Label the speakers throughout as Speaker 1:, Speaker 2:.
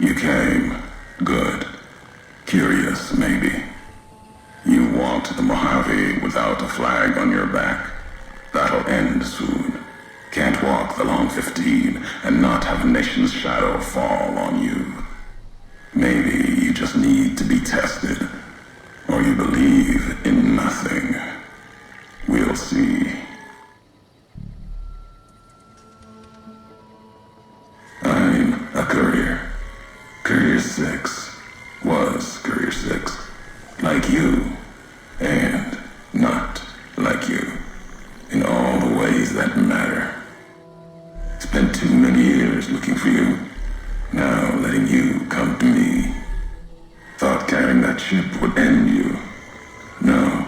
Speaker 1: You came. Good. Curious, maybe. You walked the Mojave without a flag on your back. That'll end soon. Can't walk the long 15 and not have a nation's shadow fall on you. Maybe you just need to be tested, or you believe in nothing. We'll see. I'm a courier. Courier 6 was Courier 6. Like you, and not like you. In all the ways that matter. Spent too many years looking for you. Now letting you come to me. Thought carrying that ship would end you. No.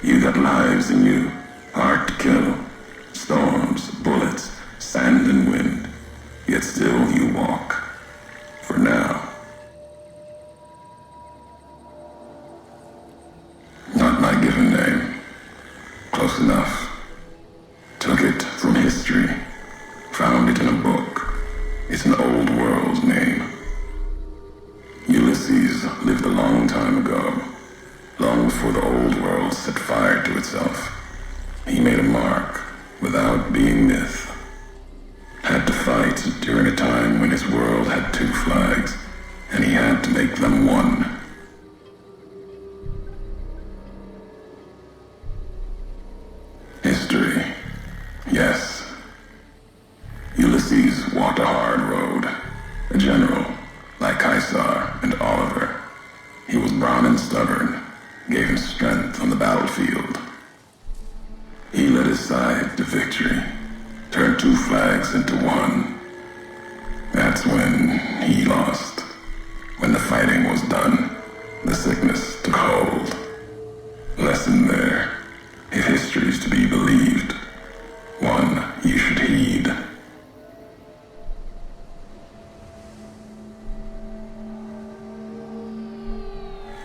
Speaker 1: You got lives in you. Hard to kill. Storms, bullets, sand and wind. Yet still you walk. For now. Not my given name. Close enough. Took it from history. Found it in a book. It's an old world name. Ulysses lived a long time ago. Long before the old world set fire to itself. He made a mark without being myth. Had to fight during a time when his world had 2 flags, and he had to make them one. History. Yes. Ulysses walked a hard road. A general, like Caesar and Oliver. He was brown and stubborn, gave him strength on the battlefield. He led his side to victory, turned 2 flags into one. That's when he lost. When the fighting was done, the sickness took hold. Lesson there. If history's to be believed, one you should heed.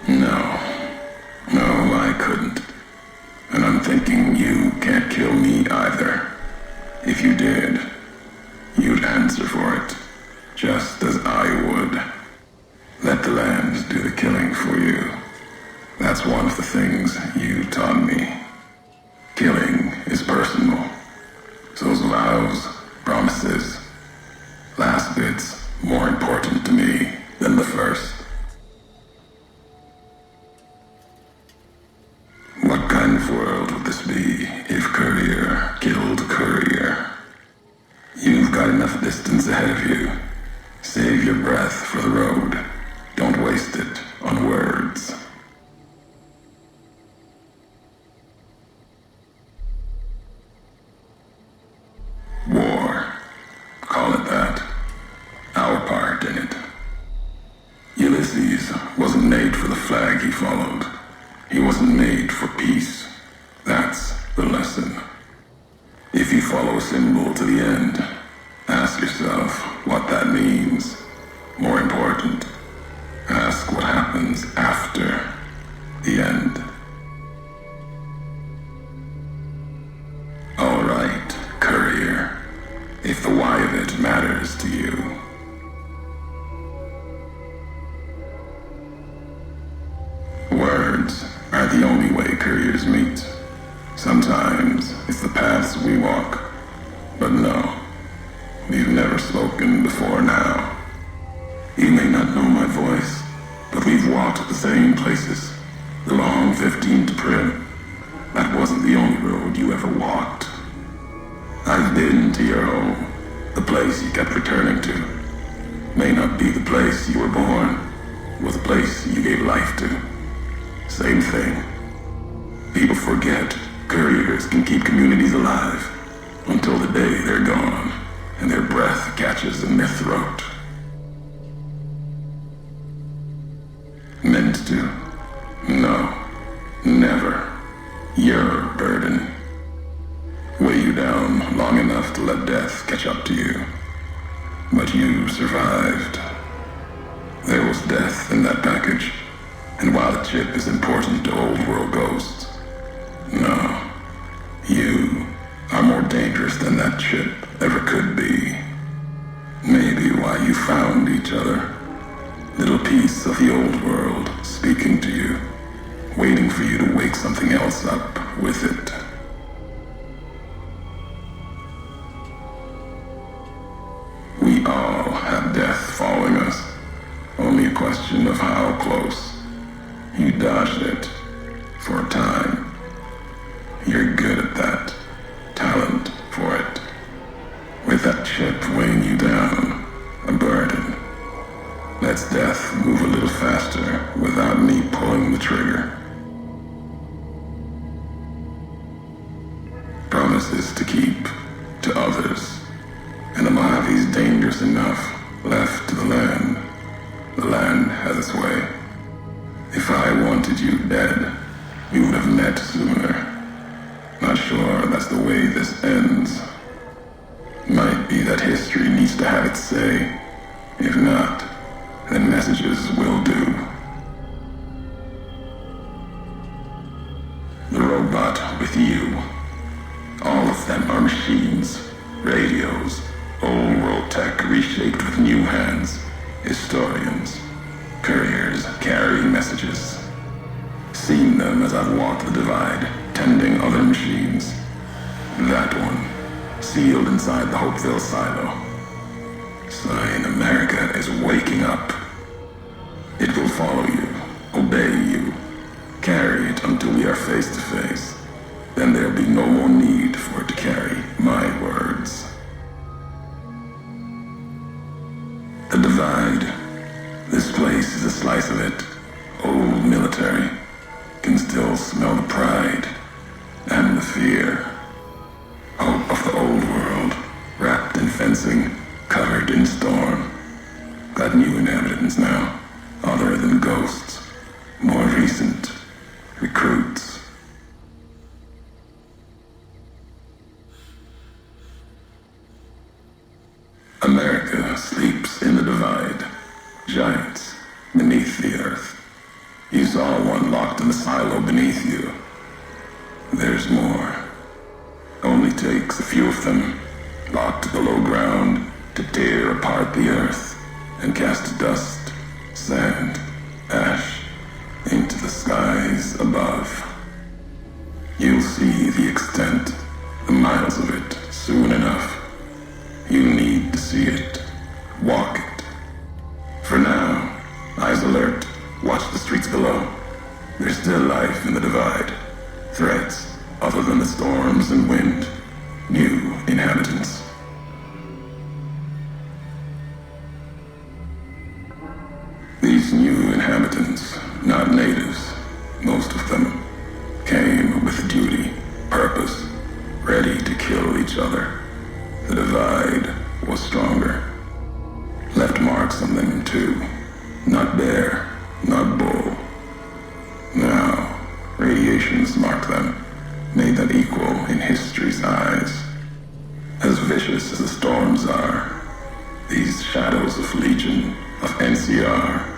Speaker 1: No, I couldn't. And I'm thinking you can't kill me either. If you did, you'd answer for it, just as I would. Let the land do the killing for you. That's one of the things you taught me. Killing is personal. So's vows, promises. Last bit's more important to me than the first. What kind of world would this be if Courier killed Courier? You've got enough distance ahead of you. Save your breath for the road. Don't waste it on words. War. Call it that. Our part in it. Ulysses wasn't made for the flag he followed. He wasn't made for peace. That's the lesson. If you follow a symbol to the end, ask yourself what that means. More important, ask what happens after the end. All right, Courier. If the why of it matters to you. Words are the only way couriers meet. Sometimes it's the paths we walk. But no, we've never spoken before now. You may not know my voice, but we've walked the same places. The long 15 to Prim. That wasn't the only road you ever walked. I've been to your home, the place you kept returning to. May not be the place you were born, was the place you gave life to. Same thing. People forget couriers can keep communities alive until the day they're gone and their breath catches in their throat. Meant to? No. Never. Your burden. Weigh you down long enough to let death catch up to you. But you survived. There was death in that package. And while the chip is important to old world ghosts, no. You are more dangerous than that chip ever could be. Maybe why you found each other. Little piece of the old world speaking to you, waiting for you to wake something else up with it. We all have death following us, only a question of how close. You dodged it for a time. You're good at that. Talent for it. With that chip weighing you down, a burden. Let's death move a little faster without me pulling the trigger. Promises to keep to others. And a Mojave's dangerous enough left to the land. The land has its way. If I wanted you dead, we would have met sooner. Not sure that's the way this ends. Might be that history needs to have its say. If not, then messages will do. The robot with you. All of them are machines, radios, old world tech reshaped with new hands, historians, couriers carrying messages. Seen them as I've walked the divide, tending other machines. That one, sealed inside the Hopeville silo. Sign America is waking up. It will follow you, obey you, carry it until we are face to face. Then there'll be no more need for it to carry my words. The divide. This place is a slice of it. Old military. Can still smell the pride and the fear. Hope of the old world, wrapped in fencing, covered in storm. Got new inhabitants now, other than ghosts, more recent recruits. America sleeps in the divide. Giants beneath the earth. You saw one locked in the silo beneath you. There's more. Only takes a few of them, locked below ground, to tear apart the earth and cast dust, sand, ash into the skies above. You'll see the extent, the miles of it, soon enough. You need to see it, walk it. For now, eyes alert, watch the streets below. There's still life in the divide. Threats, other than the storms and wind. New inhabitants. These new inhabitants, not natives, most of them, came with duty, purpose, ready to kill each other. The divide was stronger. Left marks on them too. Not bear, not bull. Now, radiations mark them, made them equal in history's eyes. As vicious as the storms are, these shadows of Legion, of NCR,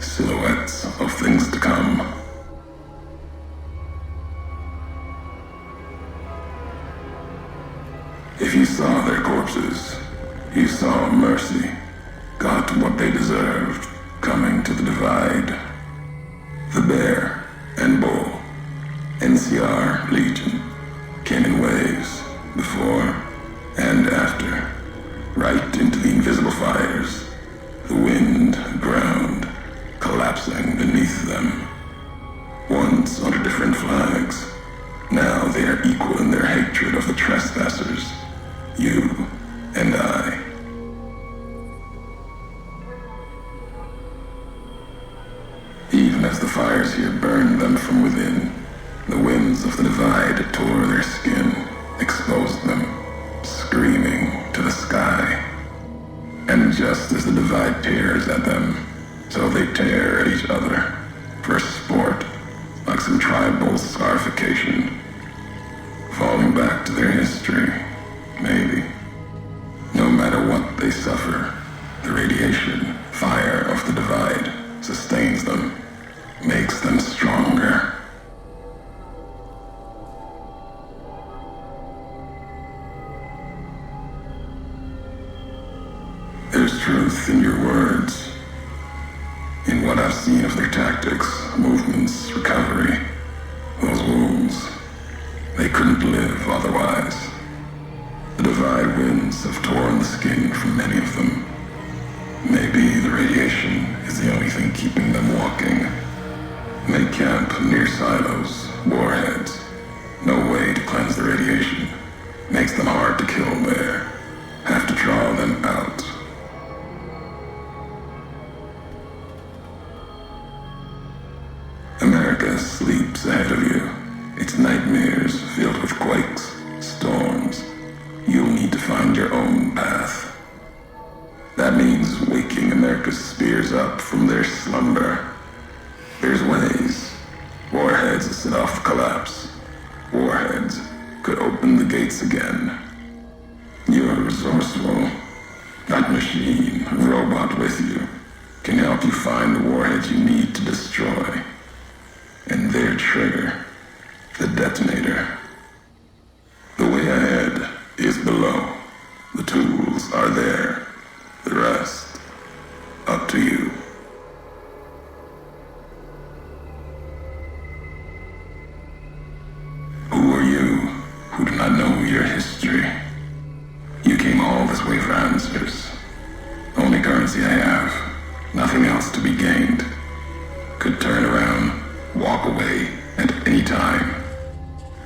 Speaker 1: silhouettes of things to come. If you saw their corpses, you saw mercy, got what they deserved, coming to the divide. The bear and bull, NCR Legion, came in waves, before and after, right into the invisible fires, the wind, ground, collapsing beneath them. Once under different flags, now they are equal in their hatred of the trespassers, you and I. Even as the fires here burned them from within, the winds of the divide tore their skin, exposed them, screaming to the sky. And just as the divide tears at them, so they tear at each other, for sport, like some tribal scarification, falling back to their history, maybe. No matter what they suffer, the radiation, fire of the divide sustains them, makes them stronger. There's truth in your words, tactics, movements, recovery. Those wounds, they couldn't live otherwise. The Divide winds have torn the skin from many of them. Maybe the radiation is the only thing keeping them walking. They camp near silos, warheads. No way to cleanse the radiation. Makes them hard to kill there. Have to draw them out. America sleeps ahead of you. Its nightmares filled with quakes, storms. You'll need to find your own path. That means waking America's spears up from their slumber. There's ways. Warheads set off collapse. Warheads could open the gates again. You're resourceful. That machine, robot with you, can help you find the warheads you need to destroy. And their trigger, the detonator. The way ahead is below. The tools are there. The rest, up to you. Who are you who do not know your history? You came all this way for answers. Only currency I have, nothing else to be gained. Could turn around, walk away at any time.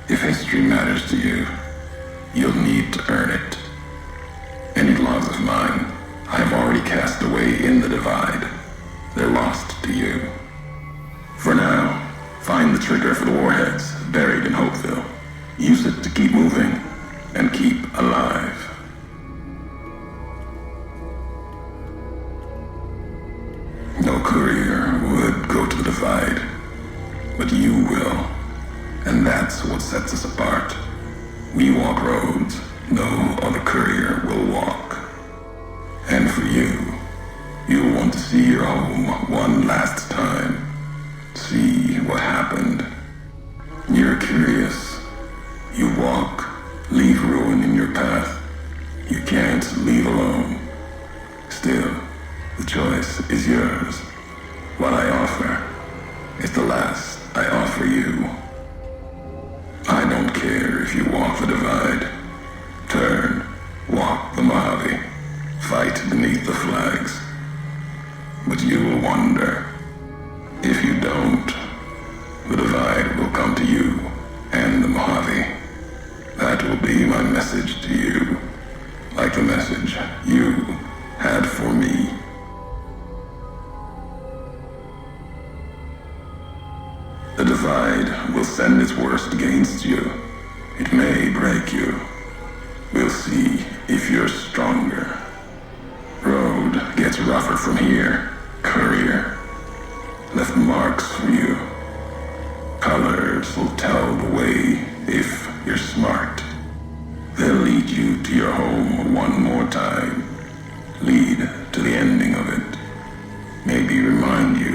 Speaker 1: If history matters to you, you'll need to earn it. Any laws of mine, I have already cast away in the Divide. They're lost to you. For now, find the trigger for the warheads buried in Hopeville. Use it to keep moving and keep alive. No courier would go to the Divide, but you will. And that's what sets us apart. We walk roads no other courier will walk. And for you, you'll want to see your home one last time. See what happened. You're curious. You walk, leave ruin in your path. You can't leave alone. Still, the choice is yours. What I offer is the last I offer you. I don't care if you walk the Divide. Turn, walk the Mojave. Fight beneath the flags. But you will wonder. If you don't, the Divide will come to you and the Mojave. That will be my message to you, like the message you had for me. The Divide will send its worst against you. It may break you. We'll see if you're stronger. Road gets rougher from here. Courier left marks for you. Colors will tell the way if you're smart. They'll lead you to your home one more time. Lead to the ending of it. Maybe remind you